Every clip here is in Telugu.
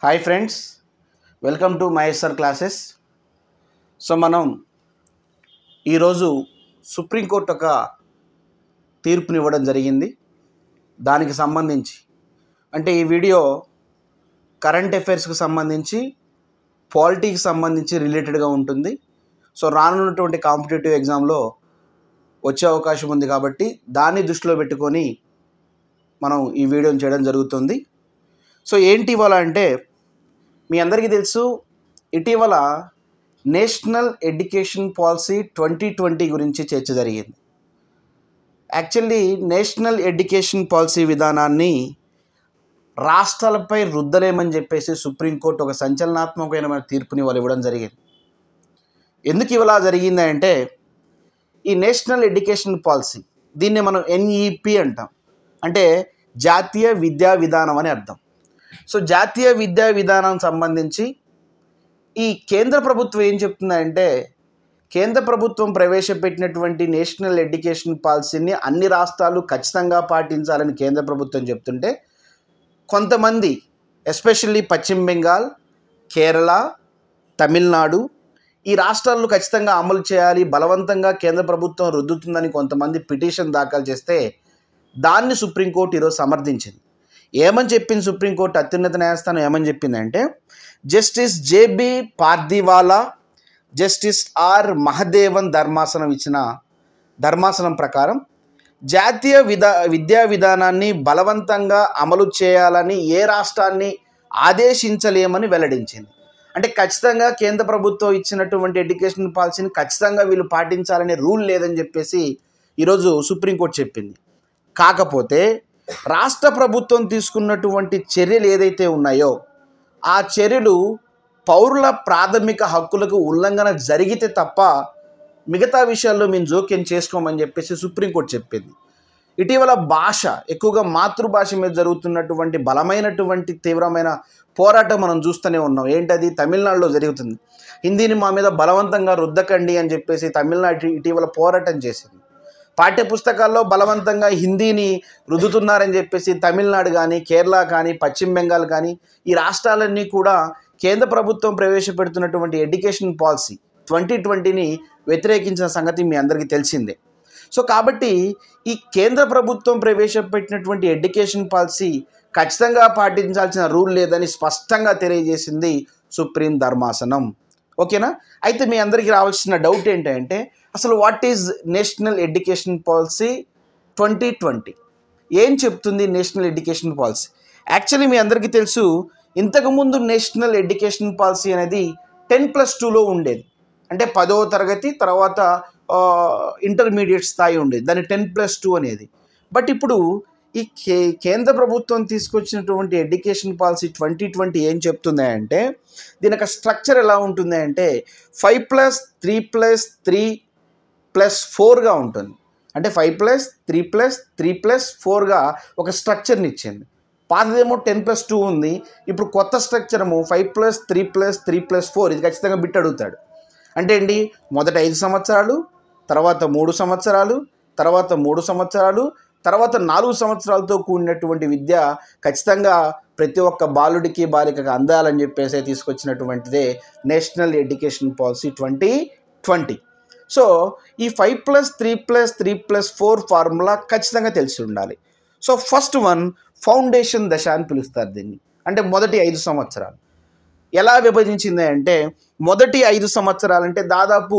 Hi friends, welcome to my SR classes. So మనం ఈరోజు సుప్రీంకోర్టు ఒక తీర్పునివ్వడం జరిగింది. దానికి సంబంధించి అంటే ఈ వీడియో కరెంట్ అఫైర్స్కి సంబంధించి, పాలిటీకి సంబంధించి రిలేటెడ్గా ఉంటుంది. సో రానున్నటువంటి కాంపిటేటివ్ ఎగ్జామ్లో వచ్చే అవకాశం ఉంది కాబట్టి దాన్ని దృష్టిలో పెట్టుకొని మనం ఈ వీడియోని చేయడం జరుగుతుంది. సో ఏంటి ఇవాళ అంటే, మీ అందరికీ తెలుసు, ఇటీవల నేషనల్ ఎడ్యుకేషన్ పాలసీ 2020 గురించి చర్చ జరిగింది. యాక్చువల్లీ నేషనల్ ఎడ్యుకేషన్ పాలసీ విధానాన్ని రాష్ట్రాలపై రుద్దలేమని చెప్పేసి సుప్రీంకోర్టు ఒక సంచలనాత్మకమైన తీర్పుని వాళ్ళు ఇవ్వడం జరిగింది. ఎందుకు ఇవాళ జరిగింది అంటే, ఈ నేషనల్ ఎడ్యుకేషన్ పాలసీ, దీన్ని మనం NEP అంటాం, అంటే జాతీయ విద్యా విధానం అని అర్థం. సో జాతీయ విద్యా విధానం సంబంధించి ఈ కేంద్ర ప్రభుత్వం ఏం చెప్తుందంటే, కేంద్ర ప్రభుత్వం ప్రవేశపెట్టినటువంటి నేషనల్ ఎడ్యుకేషన్ పాలసీని అన్ని రాష్ట్రాలు ఖచ్చితంగా పాటించాలని కేంద్ర ప్రభుత్వం చెప్తుంటే, కొంతమంది ఎస్పెషల్లీ పశ్చిమ బెంగాల్, కేరళ, తమిళనాడు ఈ రాష్ట్రాల్లో ఖచ్చితంగా అమలు చేయాలి, బలవంతంగా కేంద్ర ప్రభుత్వం రుద్దుతుందని కొంతమంది పిటిషన్ దాఖలు చేస్తే దాన్ని సుప్రీంకోర్టు ఈరోజు సమర్థించింది. ఏమని చెప్పింది సుప్రీంకోర్టు అత్యున్నత న్యాయస్థానం ఏమని చెప్పిందంటే, justice JB Pardiwala, justice R Mahadevan ధర్మాసనం ప్రకారం జాతీయ విద్యా విధానాన్ని బలవంతంగా అమలు చేయాలని ఏ రాష్ట్రాన్ని ఆదేశించలేమని వెల్లడించింది. అంటే ఖచ్చితంగా కేంద్ర ప్రభుత్వం ఇచ్చినటువంటి ఎడ్యుకేషన్ పాలసీని ఖచ్చితంగా వీళ్ళు పాటించాలనే రూల్ లేదని చెప్పేసి ఈరోజు సుప్రీంకోర్టు చెప్పింది. కాకపోతే రాష్ట్ర ప్రభుత్వం తీసుకున్నటువంటి చర్యలు ఏదైతే ఉన్నాయో ఆ చర్యలు పౌరుల ప్రాథమిక హక్కులకు ఉల్లంఘన జరిగితే తప్ప మిగతా విషయాల్లో మేము జోక్యం చేసుకోమని చెప్పేసి సుప్రీంకోర్టు చెప్పింది. ఇటీవల భాష, ఎక్కువగా మాతృభాష మీద జరుగుతున్నటువంటి బలమైనటువంటి తీవ్రమైన పోరాటం మనం చూస్తూనే ఉన్నాం. ఏంటది? తమిళనాడులో జరుగుతుంది. హిందీని మా మీద బలవంతంగా రుద్దకండి అని చెప్పేసి తమిళనాడు ఇటీవల పోరాటం చేసింది. పాఠ్యపుస్తకాల్లో బలవంతంగా హిందీని రుద్దుతున్నారని చెప్పేసి తమిళనాడు కానీ, కేరళ కానీ, పశ్చిమ బెంగాల్ కానీ ఈ రాష్ట్రాలన్నీ కూడా కేంద్ర ప్రభుత్వం ప్రవేశపెడుతున్నటువంటి ఎడ్యుకేషన్ పాలసీ 2020ని వ్యతిరేకించిన సంగతి మీ అందరికీ తెలిసిందే. సో కాబట్టి ఈ కేంద్ర ప్రభుత్వం ప్రవేశపెట్టినటువంటి ఎడ్యుకేషన్ పాలసీ ఖచ్చితంగా పాటించాల్సిన రూల్ లేదని స్పష్టంగా తెలియజేసింది సుప్రీం ధర్మాసనం. ఓకేనా? అయితే మీ అందరికీ రావాల్సిన డౌట్ ఏంటంటే, అసలు what is national education policy 2020? ఏం చెప్తుంది నేషనల్ ఎడ్యుకేషన్ పాలసీ? యాక్చువల్లీ మీ అందరికీ తెలుసు, ఇంతకుముందు నేషనల్ ఎడ్యుకేషన్ పాలసీ అనేది 10+2లో ఉండేది. అంటే 10వ తరగతి తర్వాత ఇంటర్మీడియట్ స్థాయి ఉండేది, దాని 10+2 అనేది. బట్ ఇప్పుడు ఈ కేంద్ర ప్రభుత్వం తీసుకొచ్చినటువంటి ఎడ్యుకేషన్ పాలసీ 2020 ఏం చెప్తుంది అంటే, దీని యొక్క స్ట్రక్చర్ ఎలా ఉంటుంది అంటే 5+3+3+4గా ఉంటుంది. అంటే 5+3+3+4గా ఒక స్ట్రక్చర్ని ఇచ్చింది. పాతదేమో 10+2 ఉంది. ఇప్పుడు కొత్త స్ట్రక్చరము 5+3+3+4. ఇది ఖచ్చితంగా బిట్ అడుగుతాడు. అంటే ఏంటి? మొదట 5 సంవత్సరాలు, తర్వాత 3 సంవత్సరాలు, తర్వాత 3 సంవత్సరాలు, తర్వాత 4 సంవత్సరాలతో కూడినటువంటి విద్య ఖచ్చితంగా ప్రతి ఒక్క బాలుడికి బాలికకి అందాలని చెప్పేసి తీసుకొచ్చినటువంటిదే నేషనల్ ఎడ్యుకేషన్ పాలసీ 2020. సో ఈ 5+3+3+4 ఫార్ములా ఖచ్చితంగా తెలిసి ఉండాలి. సో ఫస్ట్ వన్ ఫౌండేషన్ దశ అని పిలుస్తారు దీన్ని. అంటే మొదటి 5 సంవత్సరాలు ఎలా విభజించింది అంటే, మొదటి 5 సంవత్సరాలంటే దాదాపు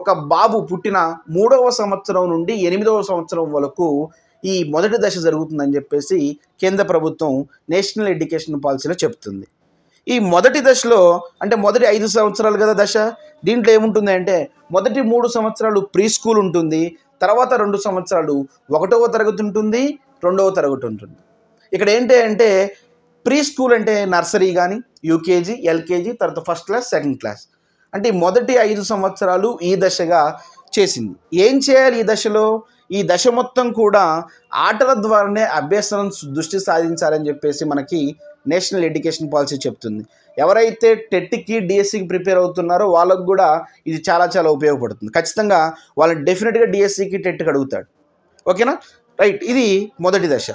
ఒక బాబు పుట్టిన 3వ సంవత్సరం నుండి 8వ సంవత్సరం వరకు ఈ మొదటి దశ జరుగుతుందని చెప్పేసి కేంద్ర ప్రభుత్వం నేషనల్ ఎడ్యుకేషన్ పాలసీలో చెప్తుంది. ఈ మొదటి దశలో అంటే మొదటి 5 సంవత్సరాలు కదా దశ, దీంట్లో ఏముంటుంది అంటే మొదటి 3 సంవత్సరాలు ప్రీ స్కూల్ ఉంటుంది, తర్వాత 2 సంవత్సరాలు 1వ తరగతి ఉంటుంది, 2వ తరగతి ఉంటుంది. ఇక్కడ ఏంటి అంటే ప్రీ స్కూల్ అంటే నర్సరీ కానీ, UKG, LKG, తర్వాత ఫస్ట్ క్లాస్, సెకండ్ క్లాస్. అంటే మొదటి 5 సంవత్సరాలు ఈ దశగా చేసింది. ఏం చేయాలి ఈ దశలో? ఈ దశ మొత్తం కూడా ఆటల ద్వారానే అభ్యసనం దృష్టి సాధించాలని చెప్పేసి మనకి నేషనల్ ఎడ్యుకేషన్ పాలసీ చెప్తుంది. ఎవరైతే టెట్కి, DSCకి ప్రిపేర్ అవుతున్నారో వాళ్ళకు కూడా ఇది చాలా చాలా ఉపయోగపడుతుంది. ఖచ్చితంగా వాళ్ళని డెఫినెట్గా DSCకి, టెట్కి అడుగుతాడు. ఓకేనా? రైట్, ఇది మొదటి దశ.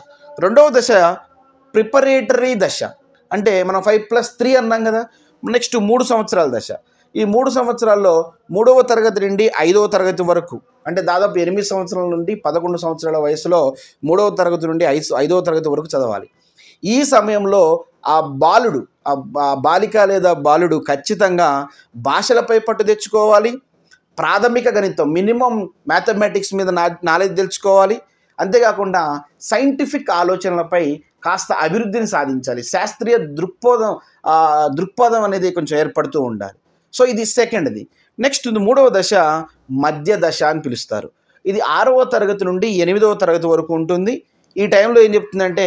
రెండవ దశ ప్రిపరేటరీ దశ. అంటే మనం 5+3 అన్నాం కదా. నెక్స్ట్ 3 సంవత్సరాల దశ. ఈ 3 సంవత్సరాల్లో 3వ తరగతి నుండి 5వ తరగతి వరకు, అంటే దాదాపు 8 సంవత్సరాల నుండి 11 సంవత్సరాల వయసులో 3వ తరగతి నుండి 5వ తరగతి వరకు చదవాలి. ఈ సమయంలో ఆ బాలుడు, ఆ బాలిక లేదా బాలుడు ఖచ్చితంగా భాషలపై పట్టు తెచ్చుకోవాలి, ప్రాథమిక గణితం మినిమం మ్యాథమెటిక్స్ మీద నాలెడ్జ్ తెలుసుకోవాలి, అంతేకాకుండా సైంటిఫిక్ ఆలోచనలపై కాస్త అభివృద్ధిని సాధించాలి, శాస్త్రీయ దృక్పథం అనేది కొంచెం ఏర్పడుతూ ఉండాలి. సో ఇది సెకండ్ది. నెక్స్ట్ 3వ దశ మధ్య దశ అని పిలుస్తారు. ఇది 6వ తరగతి నుండి 8వ తరగతి వరకు ఉంటుంది. ఈ టైంలో ఏం చెప్తుందంటే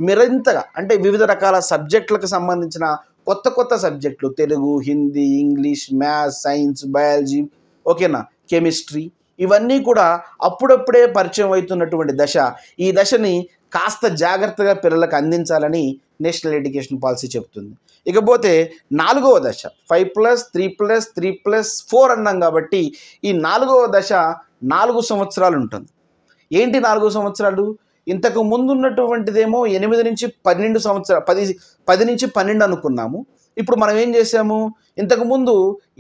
మరింతగా, అంటే వివిధ రకాల సబ్జెక్టులకు సంబంధించిన కొత్త సబ్జెక్టులు, Telugu, Hindi, English, maths, science, biology, ఓకేనా, కెమిస్ట్రీ, ఇవన్నీ కూడా అప్పుడప్పుడే పరిచయం అవుతున్నటువంటి దశ. ఈ దశని కాస్త జాగ్రత్తగా పిల్లలకు అందించాలని నేషనల్ ఎడ్యుకేషన్ పాలసీ చెప్తుంది. ఇకపోతే 4వ దశ 5+3+3+4 అన్నాం కాబట్టి ఈ 4వ దశ 4 సంవత్సరాలు ఉంటుంది. ఏంటి 4 సంవత్సరాలు? ఇంతకు ముందు ఉన్నటువంటిదేమో 8 నుంచి 12 సంవత్సరాలు, 10 నుంచి 12 అనుకున్నాము. ఇప్పుడు మనం ఏం చేసాము, ఇంతకుముందు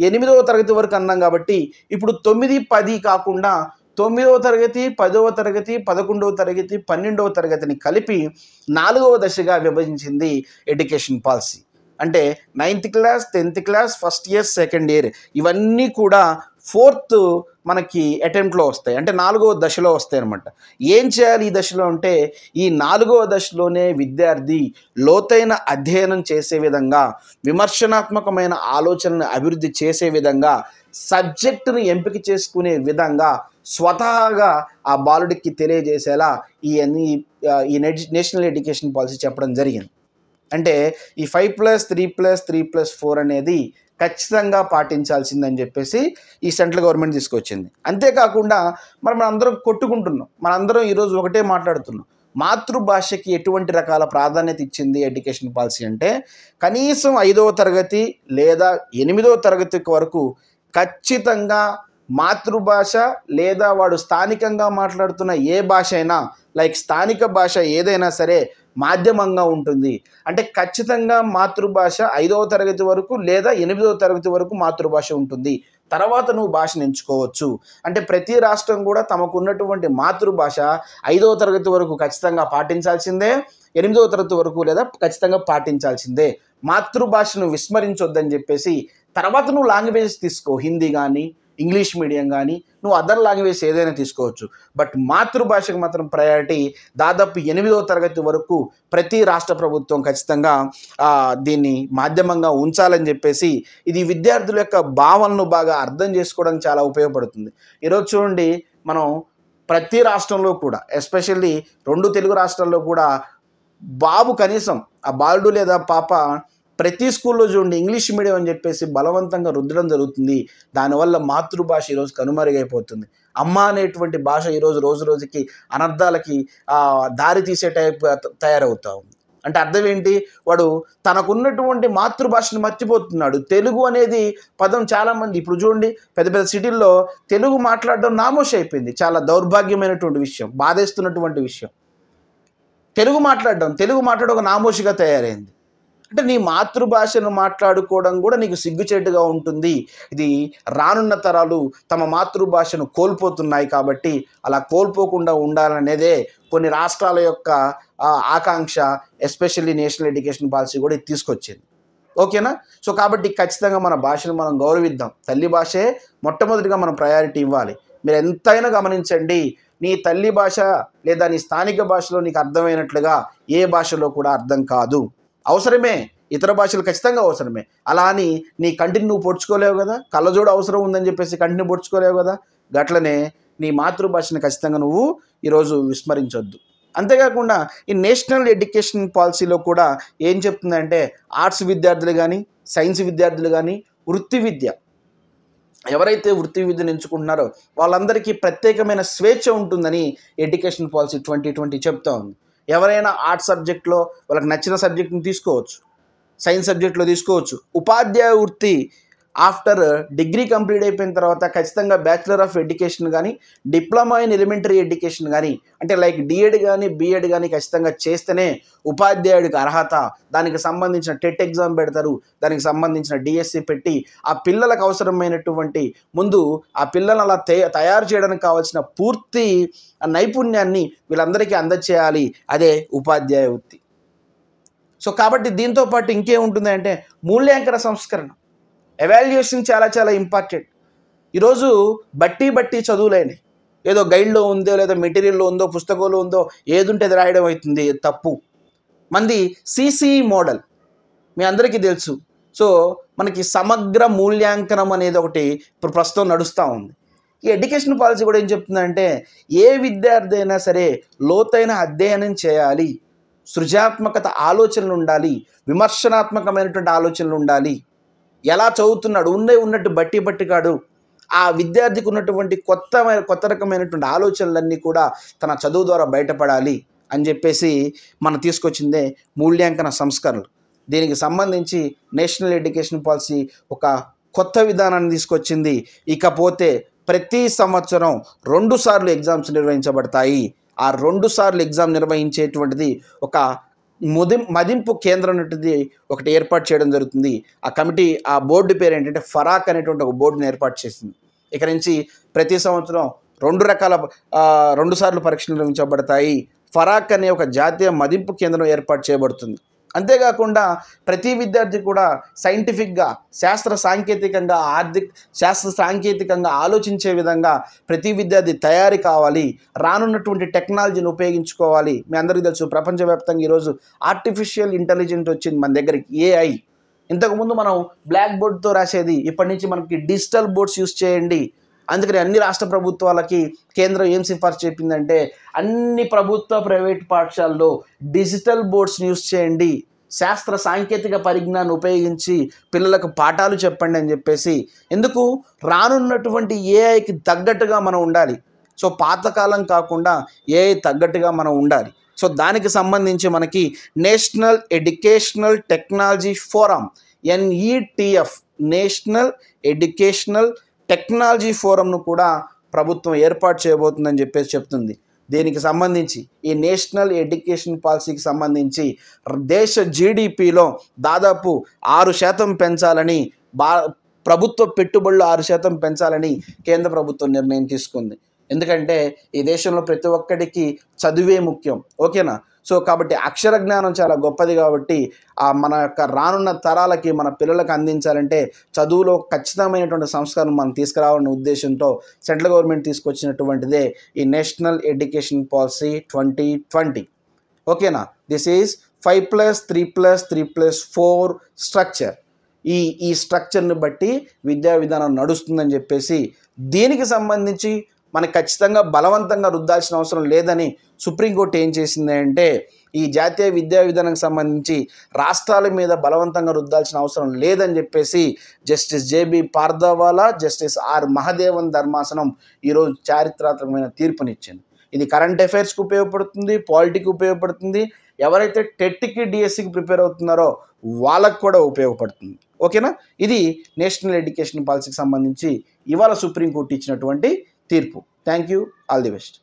8వ తరగతి వరకు అన్నాం కాబట్టి ఇప్పుడు 9, 10 కాకుండా 9వ తరగతి, 10వ తరగతి, 11వ తరగతి, 12వ తరగతిని కలిపి 4వ దశగా విభజించింది ఎడ్యుకేషన్ పాలసీ. అంటే 9th class, 10th class, first year, second year, ఇవన్నీ కూడా 4th మనకి అటెంప్ట్లో వస్తాయి, అంటే 4వ దశలో వస్తాయి అన్నమాట. ఏం చేయాలి ఈ దశలో అంటే, ఈ 4వ దశలోనే విద్యార్థి లోతైన అధ్యయనం చేసే విధంగా, విమర్శనాత్మకమైన ఆలోచనను అభివృద్ధి చేసే విధంగా, సబ్జెక్టును ఎంపిక చేసుకునే విధంగా స్వతహాగా ఆ బాలుడికి తెలియజేసేలా ఈ నేషనల్ ఎడ్యుకేషన్ పాలసీ చెప్పడం జరిగింది. అంటే ఈ 5+3+3+4 అనేది ఖచ్చితంగా పాటించాల్సిందని చెప్పేసి ఈ సెంట్రల్ గవర్నమెంట్ తీసుకొచ్చింది. అంతేకాకుండా మనం అందరం కొట్టుకుంటున్నాం, మనందరం ఈరోజు ఒకటే మాట్లాడుతున్నాం, మాతృభాషకి ఎటువంటి రకాల ప్రాధాన్యత ఇచ్చింది ఎడ్యుకేషన్ పాలసీ అంటే, కనీసం 5వ తరగతి లేదా 8వ తరగతి వరకు ఖచ్చితంగా మాతృభాష లేదా వాడు స్థానికంగా మాట్లాడుతున్న ఏ భాష అయినా, లైక్ స్థానిక భాష ఏదైనా సరే మాధ్యమంగా ఉంటుంది. అంటే ఖచ్చితంగా మాతృభాష 5వ తరగతి వరకు లేదా 8వ తరగతి వరకు మాతృభాష ఉంటుంది. తర్వాత నువ్వు భాషను ఎంచుకోవచ్చు. అంటే ప్రతి రాష్ట్రం కూడా తమకు ఉన్నటువంటి మాతృభాష 5వ తరగతి వరకు ఖచ్చితంగా పాటించాల్సిందే, 8వ తరగతి వరకు లేదా ఖచ్చితంగా పాటించాల్సిందే. మాతృభాషను విస్మరించొద్దని చెప్పేసి తర్వాత నువ్వు లాంగ్వేజెస్ తీసుకో, హిందీ కానీ, ఇంగ్లీష్ మీడియం కానీ, నువ్వు అదర్ లాంగ్వేజ్ ఏదైనా తీసుకోవచ్చు. బట్ మాతృభాషకు మాత్రం ప్రయారిటీ. దాదాపు 8వ తరగతి వరకు ప్రతి రాష్ట్ర ప్రభుత్వం ఖచ్చితంగా దీన్ని మాధ్యమంగా ఉంచాలని చెప్పేసి, ఇది విద్యార్థుల యొక్క భావనను బాగా అర్థం చేసుకోవడానికి చాలా ఉపయోగపడుతుంది. ఈరోజు చూడండి, మనం ప్రతి రాష్ట్రంలో కూడా, ఎస్పెషల్లీ 2 తెలుగు రాష్ట్రాల్లో కూడా బాబు కనీసం ఆ బాలుడు లేదా పాప ప్రతి స్కూల్లో చూడండి ఇంగ్లీష్ మీడియం అని చెప్పేసి బలవంతంగా రుద్దడం జరుగుతుంది. దానివల్ల మాతృభాష ఈరోజు కనుమరుగైపోతుంది. అమ్మ అనేటువంటి భాష ఈరోజు రోజు రోజుకి అనర్థాలకి దారి తీసే టైప్ తయారవుతా ఉంది. అంటే అర్థం ఏంటి, వాడు తనకున్నటువంటి మాతృభాషను మర్చిపోతున్నాడు. తెలుగు అనేది పదం చాలామంది ఇప్పుడు చూడండి పెద్ద పెద్ద సిటీల్లో తెలుగు మాట్లాడడం నామోషి అయిపోయింది. చాలా దౌర్భాగ్యమైనటువంటి విషయం, బాధేస్తున్నటువంటి విషయం. తెలుగు మాట్లాడడం ఒక నామోషిగా తయారైంది. అంటే నీ మాతృభాషను మాట్లాడుకోవడం కూడా నీకు సిగ్గుచేటుగా ఉంటుంది. ఇది రానున్న తరాలు తమ మాతృభాషను కోల్పోతున్నాయి కాబట్టి అలా కోల్పోకుండా ఉండాలనేదే కొన్ని రాష్ట్రాల యొక్క ఆకాంక్ష. ఎస్పెషల్లీ నేషనల్ ఎడ్యుకేషన్ పాలసీ కూడా ఇది తీసుకొచ్చింది. ఓకేనా? సో కాబట్టి ఖచ్చితంగా మన భాషను మనం గౌరవిద్దాం. తల్లి భాషే మొట్టమొదటిగా మనం ప్రయారిటీ ఇవ్వాలి. మీరు ఎంతైనా గమనించండి, నీ తల్లి భాష లేదా నీ స్థానిక భాషలో నీకు అర్థమైనట్లుగా ఏ భాషలో కూడా అర్థం కాదు. అవసరమే, ఇతర భాషలు ఖచ్చితంగా అవసరమే. అలా అని నీ కంటిని నువ్వు పొడుచుకోలేవు కదా, కళ్ళజోడు అవసరం ఉందని చెప్పేసి కంటిని పొడుచుకోలేవు కదా. గట్లనే నీ మాతృభాషను ఖచ్చితంగా నువ్వు ఈరోజు విస్మరించొద్దు. అంతేకాకుండా ఈ నేషనల్ ఎడ్యుకేషన్ పాలసీలో కూడా ఏం చెప్తుందంటే, ఆర్ట్స్ విద్యార్థులు కానీ, సైన్స్ విద్యార్థులు కానీ, వృత్తి విద్య ఎవరైతే వృత్తి విద్యను ఎంచుకుంటున్నారో వాళ్ళందరికీ ప్రత్యేకమైన స్వేచ్ఛ ఉంటుందని ఎడ్యుకేషన్ పాలసీ 2020 చెప్తా ఉంది. ఎవరైనా ఆర్ట్స్ సబ్జెక్ట్లో వాళ్ళకి నచ్చిన సబ్జెక్ట్ని తీసుకోవచ్చు, సైన్స్ సబ్జెక్ట్లో తీసుకోవచ్చు. ఉపాధ్యాయ వృత్తి ఆఫ్టర్ డిగ్రీ కంప్లీట్ అయిపోయిన తర్వాత ఖచ్చితంగా బ్యాచిలర్ ఆఫ్ ఎడ్యుకేషన్ కానీ డిప్లొమా ఇన్ ఎలిమెంటరీ ఎడ్యుకేషన్ కానీ అంటే లైక్ డిఎడ్ కానీ బిఎడ్ కానీ ఖచ్చితంగా చేస్తేనే ఉపాధ్యాయుడికి అర్హత. దానికి సంబంధించిన టెట్ ఎగ్జామ్ పెడతారు, దానికి సంబంధించిన డిఎస్సి పెట్టి ఆ పిల్లలకు అవసరమైనటువంటి ముందు ఆ పిల్లలను అలా తయారు చేయడానికి కావాల్సిన పూర్తి నైపుణ్యాన్ని వీళ్ళందరికీ అందజేయాలి. అదే ఉపాధ్యాయ వృత్తి. సో కాబట్టి దీంతో పాటు ఇంకేముంటుంది అంటే మూల్యాంకన సంస్కరణ, ఎవాల్యుయేషన్ చాలా చాలా ఇంపార్టెంట్. ఈరోజు బట్టి చదువులేని ఏదో గైడ్లో ఉందో లేదా మెటీరియల్లో ఉందో పుస్తకంలో ఉందో ఏది ఉంటే అది రాయడం అవుతుంది, తప్పు. మంది సిసిఈ మోడల్ మీ అందరికీ తెలుసు. సో మనకి సమగ్ర మూల్యాంకనం అనేది ఒకటి ఇప్పుడు ప్రస్తుతం నడుస్తూ ఉంది. ఈ ఎడ్యుకేషన్ పాలసీ కూడా ఏం చెప్తుందంటే ఏ విద్యార్థి అయినా సరే లోతైన అధ్యయనం చేయాలి, సృజనాత్మకత ఆలోచనలు ఉండాలి, విమర్శనాత్మకమైనటువంటి ఆలోచనలు ఉండాలి. ఎలా చదువుతున్నాడు ఉన్నట్టు బట్టి కాడు. ఆ విద్యార్థికి ఉన్నటువంటి కొత్త రకమైనటువంటి ఆలోచనలన్నీ కూడా తన చదువు ద్వారా బయటపడాలి అని చెప్పేసి మనం తీసుకొచ్చిందే మూల్యాంకన సంస్కరణలు. దీనికి సంబంధించి నేషనల్ ఎడ్యుకేషన్ పాలసీ ఒక కొత్త విధానాన్ని తీసుకొచ్చింది. ఇకపోతే ప్రతి సంవత్సరం 2 సార్లు ఎగ్జామ్స్ నిర్వహించబడతాయి. ఆ 2 సార్లు ఎగ్జామ్ నిర్వహించేటువంటిది ఒక మదింపు కేంద్రం అనేది ఒకటి ఏర్పాటు చేయడం జరుగుతుంది. ఆ కమిటీ ఆ బోర్డు పేరు ఏంటంటే ఫరాక్ అనేటువంటి ఒక బోర్డుని ఏర్పాటు చేసింది. ఇక నుంచి ప్రతి సంవత్సరం 2 సార్లు పరీక్షలు నిర్వహించబడతాయి. ఫరాక్ అనే ఒక జాతీయ మదింపు కేంద్రం ఏర్పాటు చేయబడుతుంది. అంతేకాకుండా ప్రతి విద్యార్థి కూడా సైంటిఫిక్గా శాస్త్ర సాంకేతికంగా ఆలోచించే విధంగా ప్రతి విద్యార్థి తయారీ కావాలి. రానున్నటువంటి టెక్నాలజీని ఉపయోగించుకోవాలి. మీ అందరికీ తెలుసు ప్రపంచవ్యాప్తంగా ఈరోజు ఆర్టిఫిషియల్ ఇంటెలిజెన్స్ వచ్చింది మన దగ్గరికి, ఏఐ. ఇంతకుముందు మనం బ్లాక్ బోర్డ్తో రాసేది, ఇప్పటి నుంచి మనకి డిజిటల్ బోర్డ్స్ యూస్ చేయండి. అందుకని అన్ని రాష్ట్ర ప్రభుత్వాలకి కేంద్రం ఏం సిఫార్సు చెప్పిందంటే అన్ని ప్రభుత్వ ప్రైవేట్ పాఠశాలలో డిజిటల్ బోర్డ్స్ని యూస్ చేయండి, శాస్త్ర సాంకేతిక పరిజ్ఞానాన్ని ఉపయోగించి పిల్లలకు పాఠాలు చెప్పండి అని చెప్పేసి. ఎందుకు? రానున్నటువంటి ఏఐకి తగ్గట్టుగా మనం ఉండాలి. సో పాతకాలం కాకుండా ఏఐ తగ్గట్టుగా మనం ఉండాలి. సో దానికి సంబంధించి మనకి national educational technology forum NETF national educational technology ఫోరంను కూడా ప్రభుత్వం ఏర్పాటు చేయబోతుందని చెప్పేసి చెప్తుంది. దీనికి సంబంధించి ఈ నేషనల్ ఎడ్యుకేషన్ పాలసీకి సంబంధించి దేశ జీడిపిలో దాదాపు 6% పెంచాలని, ప్రభుత్వ పెట్టుబడులు 6% పెంచాలని కేంద్ర ప్రభుత్వం నిర్ణయం తీసుకుంది. ఎందుకంటే ఈ దేశంలో ప్రతి ఒక్కడికి చదువే ముఖ్యం, ఓకేనా? సో కాబట్టి అక్షర జ్ఞానం చాలా గొప్పది. కాబట్టి మన యొక్క రానున్న తరాలకి మన పిల్లలకు అందించాలంటే చదువులో ఖచ్చితమైనటువంటి సంస్కారం మనం తీసుకురావాలనే ఉద్దేశంతో సెంట్రల్ గవర్నమెంట్ తీసుకొచ్చినటువంటిదే ఈ నేషనల్ ఎడ్యుకేషన్ పాలసీ 2020, ఓకేనా? This is 5+3+3+4 structure. ఈ స్ట్రక్చర్ని బట్టి విద్యా విధానం నడుస్తుందని చెప్పేసి దీనికి సంబంధించి మనకు ఖచ్చితంగా బలవంతంగా రుద్దాల్సిన అవసరం లేదని సుప్రీంకోర్టు ఏం చేసింది అంటే ఈ జాతీయ విద్యా విధానానికి సంబంధించి రాష్ట్రాల మీద బలవంతంగా రుద్దాల్సిన అవసరం లేదని చెప్పేసి justice JB Pardiwala, justice R Mahadevan ధర్మాసనం ఈరోజు చారిత్రాత్మకమైన తీర్పునిచ్చింది. ఇది కరెంట్ అఫైర్స్కి ఉపయోగపడుతుంది, పాలిటీకి ఉపయోగపడుతుంది, ఎవరైతే టెట్కి డిఎస్సికి ప్రిపేర్ అవుతున్నారో వాళ్ళకు కూడా ఉపయోగపడుతుంది, ఓకేనా? ఇది నేషనల్ ఎడ్యుకేషన్ పాలసీకి సంబంధించి ఇవాళ సుప్రీంకోర్టు ఇచ్చినటువంటి తీర్పు. Thank you, all the best.